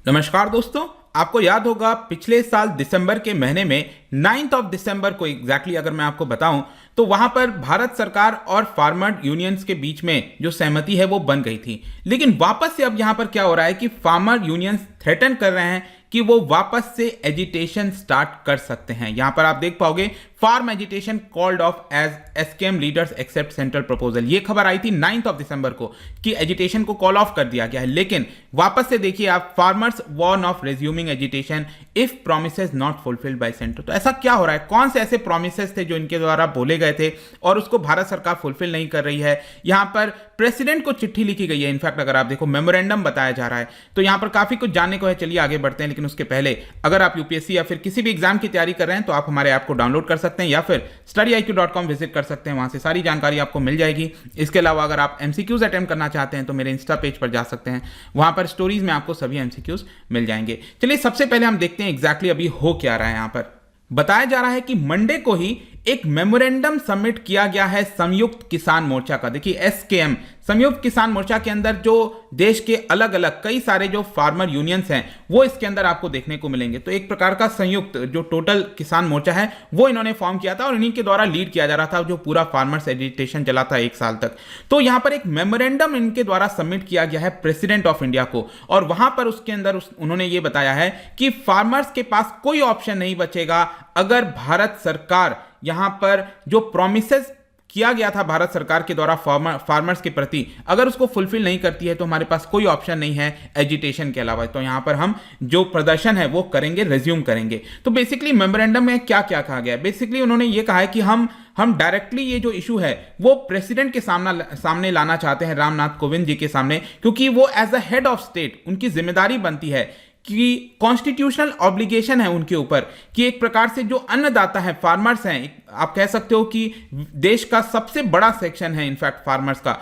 नमस्कार दोस्तों, आपको याद होगा पिछले साल दिसंबर के महीने में 9th ऑफ दिसंबर को एग्जैक्टली अगर मैं आपको बताऊं तो वहां पर भारत सरकार और फार्मर यूनियंस के बीच में जो सहमति है वो बन गई थी। लेकिन वापस से अब यहां पर क्या हो रहा है कि फार्मर यूनियंस थ्रेटन कर रहे हैं कि वो वापस से एजिटेशन स्टार्ट कर सकते हैं। यहां पर आप देख पाओगे farm agitation called off as SKM leaders accept central proposal. ये खबर आई थी 9th ऑफ दिसंबर को कि एजिटेशन को कॉल ऑफ कर दिया गया है। लेकिन वापस से देखिए आप, farmers warn of resuming agitation if promises not fulfilled by centre. तो ऐसा क्या हो रहा है? कौन से ऐसे प्रोमिसेस थे जो इनके द्वारा बोले गए थे और उसको भारत सरकार फुलफिल नहीं कर रही है? यहां पर प्रेसिडेंट को चिट्ठी लिखी गई है। इनफैक्ट अगर आप देखो मेमोरेंडम बताया जा रहा है। तो यहां पर काफी कुछ जानने को है। चलिए आगे बढ़ते हैं, लेकिन उसके पहले अगर आप यूपीएससी या फिर किसी भी एग्जाम की तैयारी कर रहे हैं तो आप हमारे ऐप को डाउनलोड कर सकते हैं या फिर studyIQ.com विजिट कर सकते हैं। वहां से सारी जानकारी आपको मिल जाएगी। इसके अलावा अगर आप एमसीक्यूज अटेम्प्ट करना चाहते हैं तो मेरे इंस्टा पेज पर जा सकते हैं। वहां पर स्टोरीज में आपको सभी एमसीक्यूज मिल जाएंगे। चलिए सबसे पहले हम देखते हैं एग्जैक्टली अभी हो क्या रहा है। यहां पर बताया जा रहा है कि मंडे को ही एक मेमोरेंडम सबमिट किया गया है संयुक्त किसान मोर्चा का। देखिए एसकेएम, संयुक्त किसान मोर्चा के अंदर जो देश के अलग अलग कई सारे जो फार्मर यूनियंस हैं वो इसके अंदर आपको देखने को मिलेंगे। तो एक प्रकार का संयुक्त जो टोटल किसान मोर्चा है वो इन्होंने फॉर्म किया था और इन्हीं के द्वारा लीड किया जा रहा था जो पूरा फार्मर्स एजिटेशन चला था 1 साल तक। तो यहां पर एक मेमोरेंडम इनके द्वारा सबमिट किया गया है प्रेसिडेंट ऑफ इंडिया को और वहां पर उसके अंदर उन्होंने ये बताया है कि फार्मर्स के पास कोई ऑप्शन नहीं बचेगा अगर भारत सरकार यहां पर जो प्रॉमिसेस किया गया था भारत सरकार के द्वारा फार्मर्स के प्रति अगर उसको फुलफिल नहीं करती है तो हमारे पास कोई ऑप्शन नहीं है एजिटेशन के अलावा। तो यहां पर हम जो प्रदर्शन है वो करेंगे, रिज्यूम करेंगे। तो बेसिकली मेमोरेंडम में क्या क्या कहा गया है? बेसिकली उन्होंने ये कहा है कि हम डायरेक्टली ये जो इशू है वो प्रेसिडेंट के सामने लाना चाहते हैं, रामनाथ कोविंद जी के सामने, क्योंकि वो as a head of state उनकी जिम्मेदारी बनती है कि कॉन्स्टिट्यूशनल ऑब्लिगेशन है उनके ऊपर कि एक प्रकार से जो अन्नदाता है, फार्मर्स हैं, आप कह सकते हो कि देश का सबसे बड़ा सेक्शन है इनफैक्ट फार्मर्स का,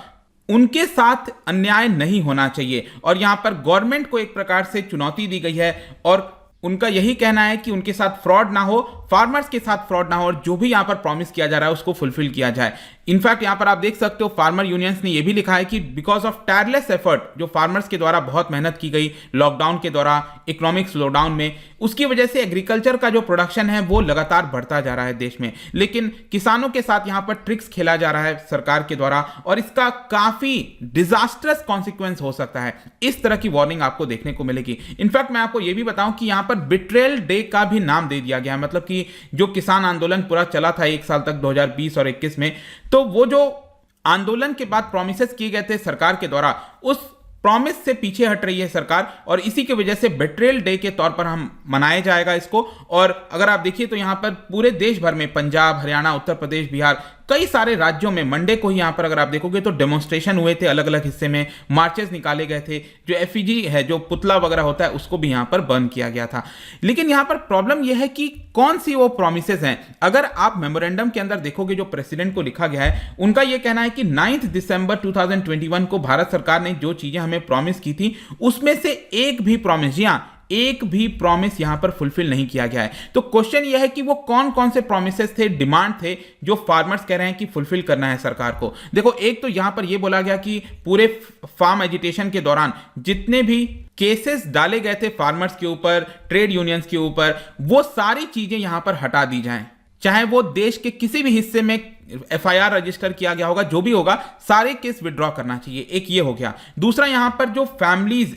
उनके साथ अन्याय नहीं होना चाहिए। और यहां पर गवर्नमेंट को एक प्रकार से चुनौती दी गई है और उनका यही कहना है कि उनके साथ फ्रॉड ना हो, फार्मर्स के साथ फ्रॉड ना हो और जो भी यहां पर प्रॉमिस किया जा रहा है उसको फुलफिल किया जाए। इनफैक्ट यहां पर आप देख सकते हो फार्मर यूनियंस ने यह भी लिखा है कि बिकॉज ऑफ टायरलेस एफर्ट, जो फार्मर्स के द्वारा बहुत मेहनत की गई लॉकडाउन के द्वारा, इकोनॉमिक स्लोडाउन में, उसकी वजह से एग्रीकल्चर का जो प्रोडक्शन है वो लगातार बढ़ता जा रहा है देश में। लेकिन किसानों के साथ यहां पर ट्रिक्स खेला जा रहा है सरकार के द्वारा और इसका काफी डिजास्टरस कॉन्सिक्वेंस हो सकता है। इस तरह की वार्निंग आपको देखने को मिलेगी। इनफैक्ट मैं आपको यह भी बताऊं कि यहां पर बिट्रेयल डे का भी नाम दे दिया गया है। मतलब कि जो किसान आंदोलन पूरा चला था 1 साल तक 2020 और 21 में, तो वो जो आंदोलन के बाद प्रॉमिसेस किए गए थे सरकार के द्वारा, उस प्रॉमिस से पीछे हट रही है सरकार और इसी की वजह से बिट्रेयल डे के तौर पर हम मनाया जाएगा इसको। और अगर आप देखिए तो यहां पर पूरे देश भर में, पंजाब, हरियाणा, उत्तर प्रदेश, बिहार, कई सारे राज्यों में मंडे को ही यहां पर अगर आप देखोगे तो डेमोन्स्ट्रेशन हुए थे, अलग अलग हिस्से में मार्चेस निकाले गए थे। जो एफईजी है, जो पुतला वगैरह होता है, उसको भी यहां पर बर्न किया गया था। लेकिन यहां पर प्रॉब्लम यह है कि कौन सी वो प्रॉमिसेस हैं। अगर आप मेमोरेंडम के अंदर देखोगे जो प्रेसिडेंट को लिखा गया है, उनका यह कहना है कि 9 दिसंबर 2021 को भारत सरकार ने जो चीजें हमें प्रॉमिस की थी उसमें से एक भी प्रॉमिस, जी हां, एक भी प्रॉमिस यहां पर फुलफिल नहीं किया गया है। तो क्वेश्चन यह है कि वो कौन कौन से प्रॉमिसेस थे, डिमांड थे जो फार्मर्स कह रहे हैं कि फुलफिल करना है सरकार को। देखो, एक तो यहां पर यह बोला गया कि पूरे फार्म एजिटेशन के दौरान जितने भी केसेस डाले गए थे फार्मर्स के ऊपर, ट्रेड यूनियंस के ऊपर, वो सारी चीजें यहां पर हटा दी जाएं। चाहे वो देश के किसी भी हिस्से में एफआईआर रजिस्टर किया गया होगा, जो भी होगा, सारे केस विड्रॉ करना चाहिए। एक ये हो गया। दूसरा, यहां पर जो फैमिलीज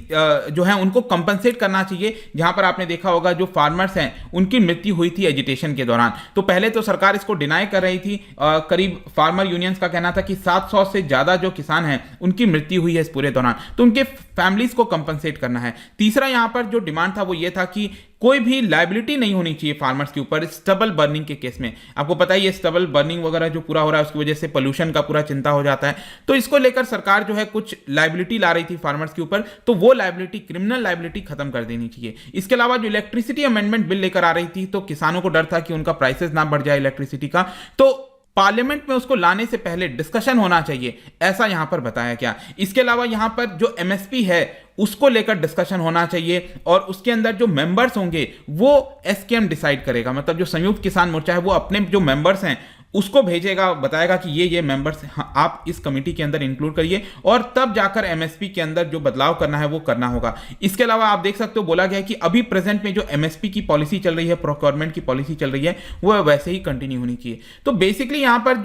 जो हैं उनको कंपनसेट करना चाहिए। जहां पर आपने देखा होगा जो फार्मर्स हैं उनकी मृत्यु हुई थी एजिटेशन के दौरान। तो पहले तो सरकार इसको डिनाई कर रही थी। करीब फार्मर यूनियंस का कहना था कि 700 से ज्यादा जो किसान हैं उनकी मृत्यु हुई है इस पूरे दौरान, तो उनके फैमिलीज को कंपनसेट करना है। तीसरा, यहां पर जो डिमांड था वो ये था कि कोई भी लायबिलिटी नहीं होनी चाहिए फार्मर्स के ऊपर स्टबल बर्निंग के केस में। आपको पता ही है स्टबल बर्निंग वगैरह जो पूरा हो रहा है उसकी वजह से पोल्यूशन का पूरा चिंता हो जाता है। तो इसको लेकर सरकार जो है कुछ लायबिलिटी ला रही थी फार्मर्स के ऊपर, तो वो लायबिलिटी, क्रिमिनल लायबिलिटी खत्म कर देनी चाहिए। इसके अलावा जो इलेक्ट्रिसिटी अमेंडमेंट बिल लेकर आ रही थी, तो किसानों को डर था कि उनका प्राइसेस ना बढ़ जाए इलेक्ट्रिसिटी का, तो पार्लियामेंट में उसको लाने से पहले डिस्कशन होना चाहिए, ऐसा यहां पर बताया गया। इसके अलावा यहां पर जो एमएसपी है उसको लेकर डिस्कशन होना चाहिए और उसके अंदर जो मेंबर्स होंगे वो एसकेएम डिसाइड करेगा। मतलब जो संयुक्त किसान मोर्चा है वो अपने जो मेंबर्स हैं उसको भेजेगा, बताएगा कि ये मेंबर्स आप इस कमेटी के अंदर इंक्लूड करिए, और तब जाकर एमएसपी के अंदर जो बदलाव करना है वो करना होगा। इसके अलावा आप देख सकते हो बोला गया है कि अभी प्रेजेंट में जो एमएसपी की पॉलिसी चल रही है, प्रोक्योरमेंट की पॉलिसी चल रही है, वो वैसे ही कंटिन्यू होनी चाहिए। तो बेसिकली यहां पर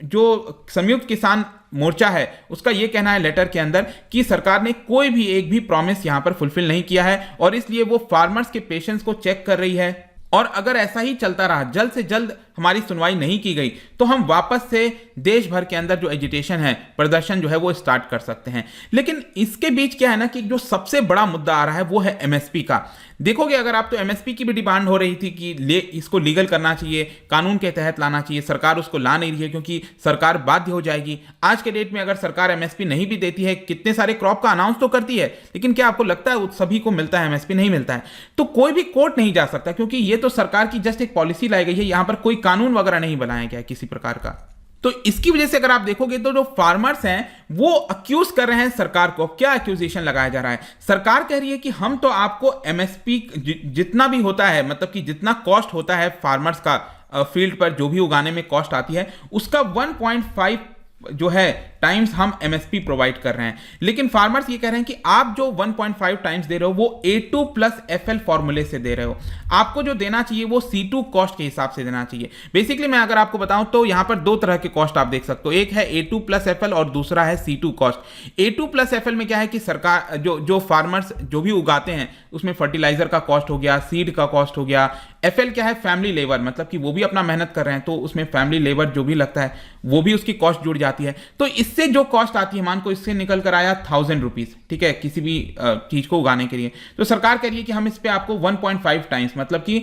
जो संयुक्त किसान मोर्चा है उसका यह कहना है लेटर के अंदर कि सरकार ने कोई भी एक भी प्रॉमिस यहां पर फुलफिल नहीं किया है, और इसलिए वो फार्मर्स के पेशेंस को चेक कर रही है, और अगर ऐसा ही चलता रहा, जल्द से जल्द हमारी सुनवाई नहीं की गई, तो हम वापस से देश भर के अंदर जो एजिटेशन है, प्रदर्शन जो है वो स्टार्ट कर सकते हैं। लेकिन इसके बीच क्या है ना कि जो सबसे बड़ा मुद्दा आ रहा है वो है एमएसपी का। देखोगे अगर आप, तो एमएसपी की भी डिमांड हो रही थी कि इसको लीगल करना चाहिए, कानून के तहत लाना चाहिए। सरकार उसको ला नहीं रही है क्योंकि सरकार बाध्य हो जाएगी। आज के डेट में अगर सरकार एमएसपी नहीं भी देती है, कितने सारे क्रॉप का अनाउंस तो करती है, लेकिन क्या आपको लगता है सभी को मिलता है? एमएसपी नहीं मिलता है, तो कोई भी कोर्ट नहीं जा सकता, क्योंकि ये तो सरकार की जस्ट एक पॉलिसी लाई गई है, यहां पर कोई कानून वगैरह नहीं बनाया गया है किसी प्रकार का। तो इसकी वजह से अगर आप देखोगे तो जो फार्मर्स हैं वो अक्यूज कर रहे हैं सरकार को। क्या एक्यूजेशन लगाया जा रहा है? सरकार कह रही है कि हम तो आपको एमएसपी जितना भी होता है, मतलब कि जितना कॉस्ट होता है फार्मर्स का फील्ड पर जो भी उगाने में कॉस्ट आती है, उसका 1.5 जो है टाइम्स हम एमएसपी प्रोवाइड कर रहे हैं। लेकिन फार्मर्स ये कह रहे हैं कि आप जो 1.5 टाइम्स दे रहे हो वो A2 प्लस FL फॉर्मूले से दे रहे हो, आपको जो देना चाहिए वो C2 कॉस्ट के हिसाब से देना चाहिए। बेसिकली मैं अगर आपको बताऊं तो यहां पर दो तरह के कॉस्ट आप देख सकते हो, एक है A2 प्लस FL और दूसरा है C2 cost. A2 plus FL में क्या है कि सरकार जो फार्मर्स जो भी उगाते हैं उसमें फर्टिलाइजर का कॉस्ट हो गया, सीड का कॉस्ट हो गया। FL क्या है? फैमिली लेबर, मतलब कि वो भी अपना मेहनत कर रहे हैं, तो उसमें फैमिली लेबर जो भी लगता है वो भी उसकी कॉस्ट जुड़ जाती है। तो इससे जो कॉस्ट आती है, मान को इससे निकल कर आया 1000 रुपीज, ठीक है, किसी भी चीज को उगाने के लिए, तो सरकार कह रही है कि हम इस पे आपको 1.5 टाइम्स मतलब कि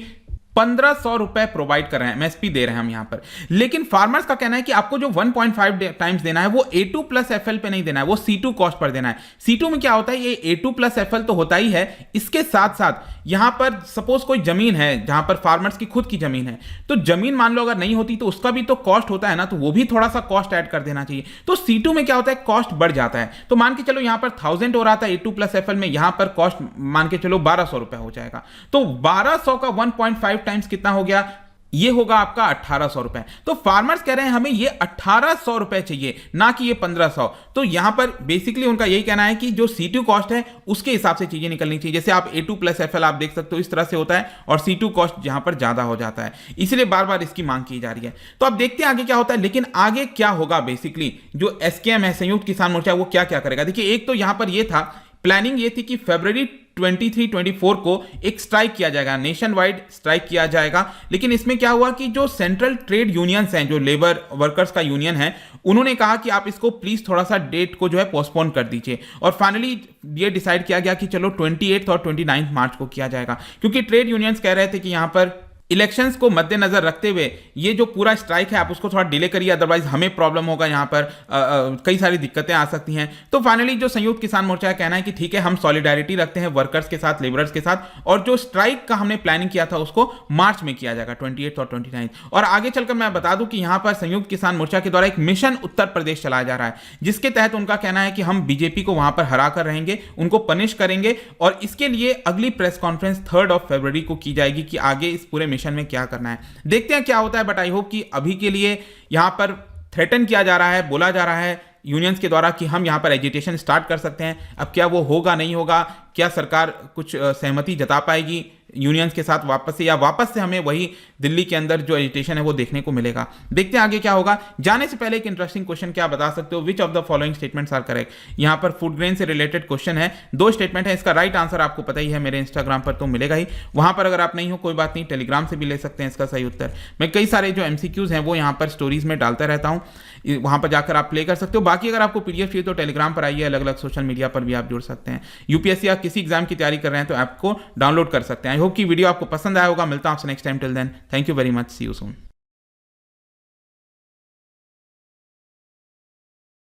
1500 रुपए प्रोवाइड कर रहे हैं, एमएसपी दे रहे हैं हम यहां पर। लेकिन फार्मर्स का कहना है कि आपको जो 1.5 टाइम्स देना है वो A2 प्लस FL पे नहीं देना है, वो C2 कॉस्ट पर देना है। C2 में क्या होता है? ये A2 प्लस FL तो होता ही है, इसके साथ साथ यहां पर सपोज कोई जमीन है जहां पर फार्मर्स की खुद की जमीन है, तो जमीन मान लो अगर नहीं होती तो उसका भी तो कॉस्ट होता है ना, तो वो भी थोड़ा सा कॉस्ट ऐड कर देना चाहिए। तो C2 में क्या होता है? कॉस्ट बढ़ जाता है। तो मान के चलो यहां पर 1000 हो रहा था A2 प्लस FL में, यहां पर कॉस्ट मान के चलो 1200 रुपए हो जाएगा। तो 1200 का 1.5 टाइम्स कितना हो गया? ये होगा आपका 1800 रुपए। तो फार्मर्स कह रहे हैं हमें ये 1800 रुपए चाहिए, ना कि ये 1500। तो यहां पर बेसिकली उनका यही कहना है कि जो C2 कॉस्ट है उसके हिसाब से चीजें निकलनी चाहिए। जैसे आप A2 प्लस FL आप देख सकते हो इस तरह से होता है, और C2 कॉस्ट यहां पर ज्यादा हो जाता है, इसलिए बार बार इसकी मांग की जा रही है। तो अब देखते हैं आगे क्या होता है। लेकिन आगे क्या होगा, बेसिकली जो SKM है, संयुक्त किसान मोर्चा, वो क्या क्या करेगा? देखिए, एक तो यहां पर ये था, प्लानिंग ये थी कि फरवरी 23-24 को एक स्ट्राइक किया जाएगा, नेशन वाइड स्ट्राइक किया जाएगा। लेकिन इसमें क्या हुआ कि जो सेंट्रल ट्रेड यूनियंस हैं, जो लेबर वर्कर्स का यूनियन है, उन्होंने कहा कि आप इसको प्लीज थोड़ा सा डेट को जो है पोस्टपोन कर दीजिए, और फाइनली ये डिसाइड किया गया कि चलो 28 और 29 मार्च को किया जाएगा, क्योंकि ट्रेड यूनियंस कह रहे थे कि यहां पर इलेक्शंस को मद्देनजर रखते हुए ये जो पूरा स्ट्राइक है आप उसको थोड़ा डिले करिए, अदरवाइज हमें प्रॉब्लम होगा, यहाँ पर कई सारी दिक्कतें आ सकती हैं। तो फाइनली जो संयुक्त किसान मोर्चा का कहना है कि ठीक है, हम सॉलिडारिटी रखते हैं वर्कर्स के साथ, लेबरर्स के साथ, और जो स्ट्राइक का हमने प्लानिंग किया था उसको मार्च में किया जाएगा, 28 और 29। और आगे चलकर मैं बता दूं कि यहाँ पर संयुक्त किसान मोर्चा के द्वारा एक मिशन उत्तर प्रदेश चलाया जा रहा है, जिसके तहत उनका कहना है कि हम बीजेपी को वहां पर हरा कर रहेंगे, उनको पनिश करेंगे, और इसके लिए अगली प्रेस कॉन्फ्रेंस 3 फरवरी को की जाएगी कि आगे इस पूरे मिशन में क्या करना है। देखते हैं क्या होता है, बट आई होप कि अभी के लिए यहां पर थ्रेटन किया जा रहा है, बोला जा रहा है यूनियंस के द्वारा कि हम यहां पर एजिटेशन स्टार्ट कर सकते हैं। अब क्या वो होगा नहीं होगा, क्या सरकार कुछ सहमति जता पाएगी यूनियंस के साथ वापस से, या वापस से हमें वही दिल्ली के अंदर जो एजिटेशन है वो देखने को मिलेगा। देखते हैं आगे क्या होगा। जाने से पहले एक इंटरेस्टिंग क्वेश्चन, क्या बता सकते हो which of the following statements are correct? यहां पर फूड ग्रेन से रिलेटेड क्वेश्चन है, 2 स्टेटमेंट है, इसका राइट आंसर आपको पता ही है, मेरे इंस्टाग्राम पर तो मिलेगा ही, वहां पर अगर आप नहीं हो कोई बात नहीं, टेलीग्राम से भी ले सकते हैं इसका सही उत्तर। मैं कई सारे जो MCQs हैं वो यहां पर स्टोरीज में डालता रहता हूं, वहां पर जाकर आप प्ले कर सकते हो। बाकी अगर आपको PDF चाहिए तो टेलीग्राम पर आइए, अलग अलग सोशल मीडिया पर भी आप जुड़ सकते हैं। UPSC या किसी एग्जाम की तैयारी कर रहे हैं तो ऐप को डाउनलोड कर सकते हैं। आई होप कि वीडियो आपको पसंद आया होगा। मिलता हूं आपसे next time, till then thank you very much, see you soon.